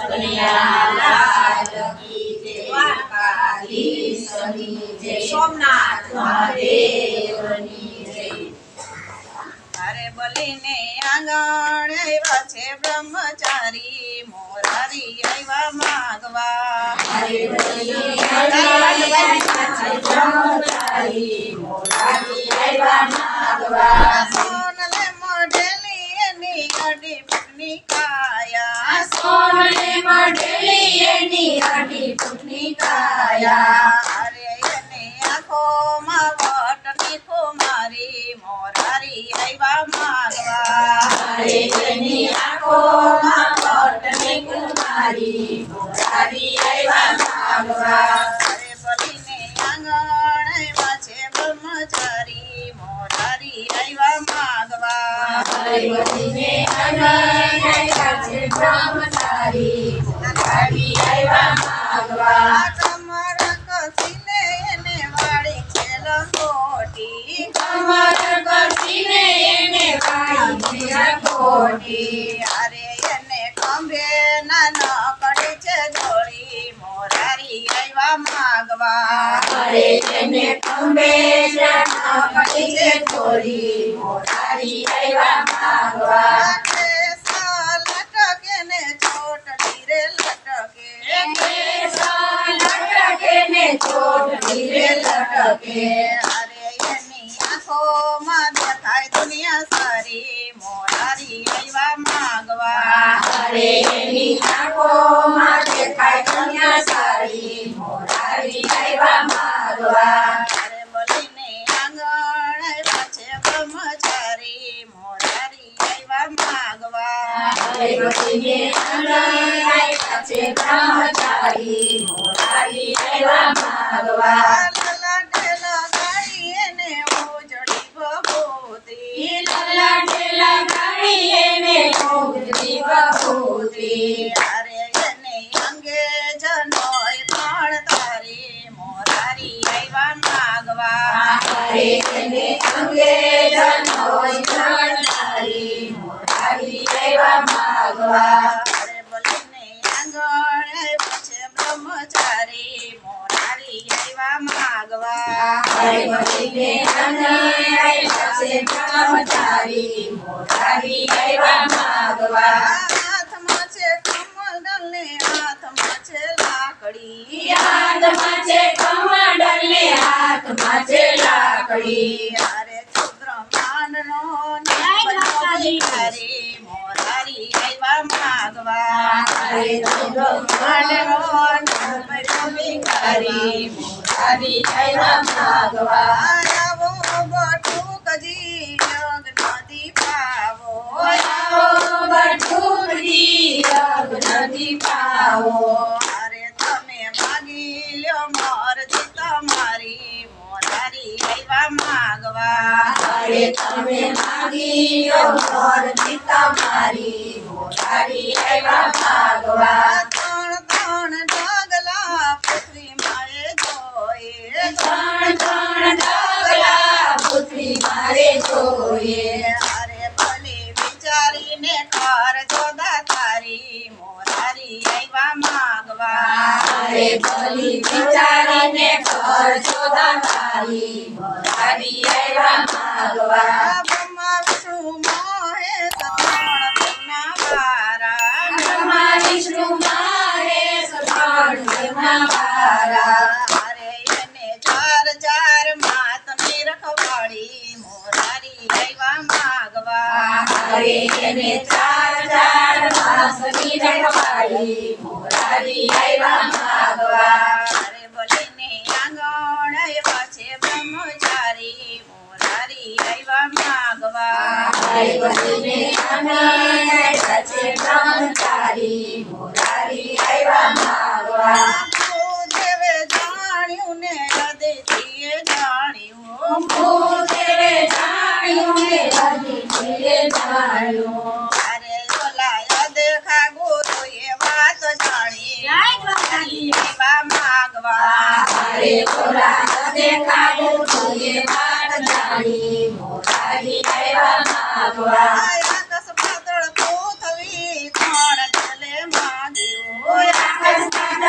કનૈયાલાલ કી જય, દ્વારકાધીશની જય, સોમનાથ મહાદેવની જય। અરે બલીને આંગણ આવ્યા છે બ્રહ્મચારી, મોરારી આવ્યા માગવા। અરે બલીને આંગણ આવ્યા છે બ્રહ્મચારી, મોરારી આવ્યા માગવા। સોનલે મોઢેલી એની અડી ફૂટની કાયા, સોનલે મોઢેલી એની અડી ફૂટની કાયા। અરે એની આંખોમાં વટની કુમારી, મોરારી આવ્યા માગવા। અરે એની આંખોમાં વટની કુમારી, મોરારી આવ્યા માગવા। અરે બલીને આંગણ આવ્યા છે બ્રહ્મચારી, મોરારી આવ્યા માગવા। અરે બલીને આંગણ આવ્યા છે બ્રહ્મચારી, મોરારી આવ્યા માગવા। કમર કસીને એને વાળી છે લંગોટી, કમર કસીને એને વાળી છે લંગોટી। અરે એને ખંભે ના કડી છે જોડી, મોરારી આવ્યા માગવા। અરે એને ખંભે ના કડી છે જોડી, મોરારી આવ્યા માગવા। લટકે ને ચોટલી રે લટકે, લટકે ને ચોટલી રે લટકે। અરે એની આંખોમાં દેખાય દુનિયા સારી, મોરારી આવ્યા માગવા। અરે એની આંખોમાં દેખાય દુનિયા સારી, મોરારી આવ્યા માગવા। અરે બલીને આંગણ આવ્યા છે બ્રહ્મચારી, મોરારી આવ્યા માગવા। અરે બલીને આંગણ આવ્યા છે બ્રહ્મચારી, મોરારી આવ્યા માગવા। લલાટે લગાડી એને ઉજળી બબૂતી, લલાટે લગાડી એને ઉજળી બબૂતી। અરે એને અંગે જનોય પણ તારી, મોરારી આવ્યા માગવા। અરે એને અંગે જનોય પણ તારી, મોરારી આવ્યા માગવા। અરે બલીને આંગણ આવ્યા છે બ્રહ્મચારી, મોરારી આવ્યા માગવા। અરે બલીને આંગણ આવ્યા છે બ્રહ્મચારી, મોરારી આવ્યા માગવા। હાથમાં છે કમંડલ ને હાથમાં છે લાકડી, હાથમાં છે કમંડલ ને હાથમાં છે લાકડી। અરે રુદ્રમાનનો ભિખારી, મોરારી આવ્યા માગવા। અરે રુદ્રમાનનો ભિખારી, મોરારી આવ્યા માગવા। આવો બટુકજી યજ્ઞ દીપાવો, આવો બટુકજી યજ્ઞ દીપાવો। અરે તમે માગી લ્યો મરજી તમારી, મોરારી આવ્યા માગવા। અરે તમે માગી લ્યો મરજી તમારી, મોરારી આવ્યા માગવા। ત્રણ ત્રણ ઢગલા પૃથ્વી માએ જોઈએ, ત્રણ ત્રણ ઢગલા પૃથ્વી મારે જોઈએ। અરે ભલે વિચારીને કરજો દાતારી, મોરારી આવ્યા માગવા। અરે ભલે વિચારીને કરજો દાતારી, મોરારી આવ્યા માગવા। બ્રહ્મા વિષ્ણુ મહેશ ત્રણ દેવના વારા, બ્રહ્મા વિષ્ણુ મહેશ ત્રણ દેવના વારા। અરે એને ચાર ચાર માતની રખવાડી, મોરારી આવ્યા માગવા। અરે એને ચાર ચાર માતની રખવાડી, મોરારી આવ્યા માગવા। અરે બલીને આંગણ આવ્યા છે બ્રહ્મચારી, મોરારી આવ્યા માગવા। અરે બલીને આંગણ આવ્યા છે બ્રહ્મચારી, મોરારી આવ્યા માગવા। ભૂદેવે જાણ્યું ને અદિતિએ જાણ્યું, ભૂદેવે જાણ્યું ને અદિતિએ જાણ્યું। અરે ઓલા દેખા ગુરુએ વાત જાણી, મોરારી આવ્યા માગવા। અરે ઓલા દેખા ગુરુએ વાત જાણી, મોરારી આવ્યા માગવા। આકાશ પાતળ પૃથ્વી ત્રણ જલે માં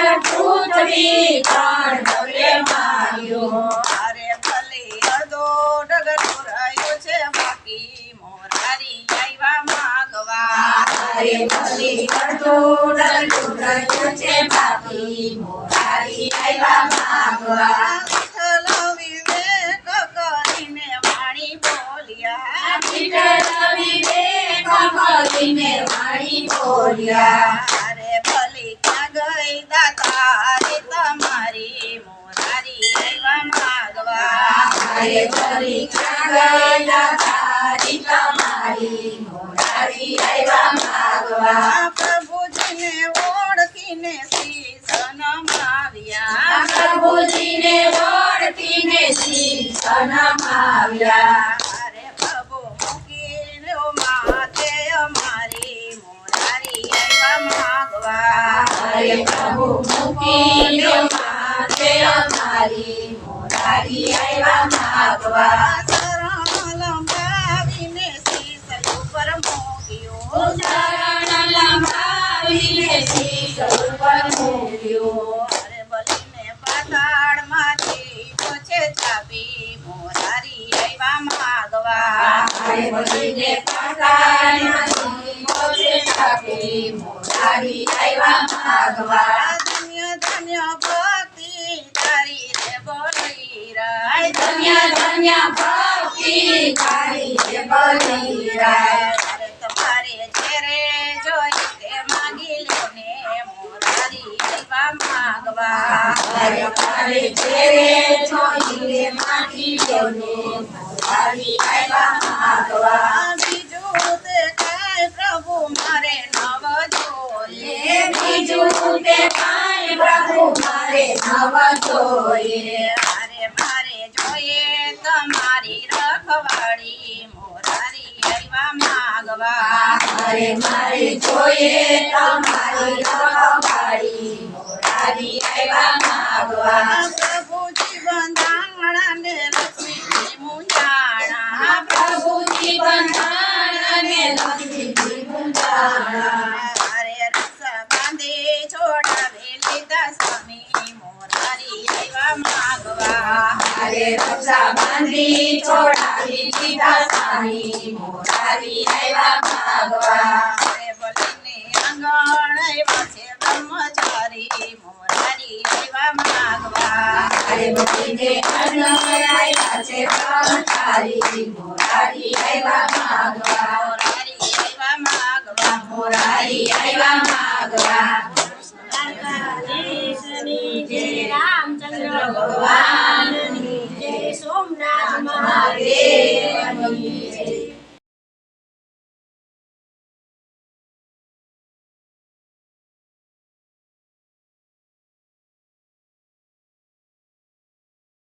છઠ્ઠું ત્રણ ડગલે માગ્યો અરે ભલે અડધો ડગલો રહ્યો છે બાકી મોરારી આવ્યા માગવા અરે ભલે અડધો ડગલો રહ્યો છે બાકી મોરારી આવ્યા માગવા વિઠ્ઠલ વિવેક કરીને વાણી બોલ્યા વિઠ્ઠલ વિવેક કરીને વાણી બોલ્યા અરે ભલે ક્યાં ગઈ દાતારી તમારી મોરારી આવ્યા માગવા અરે ભલે ક્યાં ગઈ દાતારી તમારી મોરારી આવ્યા માગવા પ્રભુજીને ઓળખીને શીશ નમાવ્યા પ્રભુજીને ઓળખીને શીશ નમાવ્યા અરે પ્રભુ મૂકીને માથે અમારી મોરારી આવ્યા માગવા અરે પ્રભુ મૂકીને માથે અમારી મોરારી આવ્યા માગવા શરણ લંબાવીને શીશ ઉપર મૂક્યો શરણ લંબાવીને શીશ ઉપર મૂક્યો અરે બલીને પાતાળમાંથી પછે ચાપી મોરારી આવ્યા માગવા અરે બલીને પાતાળમાંથી પછે ચાપી મોરારી આવ્યા માગવા ધન્ય ધન્ય ભક્તિ તારી રે બોલીરાય ધન્ય ધન્ય ભક્તિ તારી રે બોલીરાય અરે તમારે જેરે જોઈ તે માગી લો ને મોરારી આવ્યા માગવા અરે તમારે જેરે જોઈ તે માગી લો ને મોરારી આવ્યા માગવા બીજું તે કાંઈ પ્રભુ મારે નવ જોઈએ બીજું તે કાંઈ પ્રભુ મારે નવ જોઈએ અરે મારે જોઈએ તમારી રખવાડી મોરારી આવ્યા માગવા અરે મારે જોઈએ તમારી રખવાડી મોરારી આવ્યા માગવા પ્રભુજી બંધાણા ને લક્ષ્મીજી મુંજાણા પ્રભુજી બંધાણા ને લક્ષ્મીજી મુંજાણા અરે રસ બાંધી છોડાવે લીધા સ્વામી મોરારી આવ્યા માગવા અરે રક્ષા બાંધી છોડાવી લીધા સ્વામી મોરારી આવ્યા માગવા અરે બોલીને આંગણ આવ્યા છે બ્રહ્મચારી મોરારી આવ્યા માગવા અરે બોલીને આંગણ આવ્યા છે બ્રહ્મચારી મોરારી આવ્યા માગવા મોરારી આવ્યા માગવા મોરારી આવ્યા માગવા રામચંદ્ર ભગવાન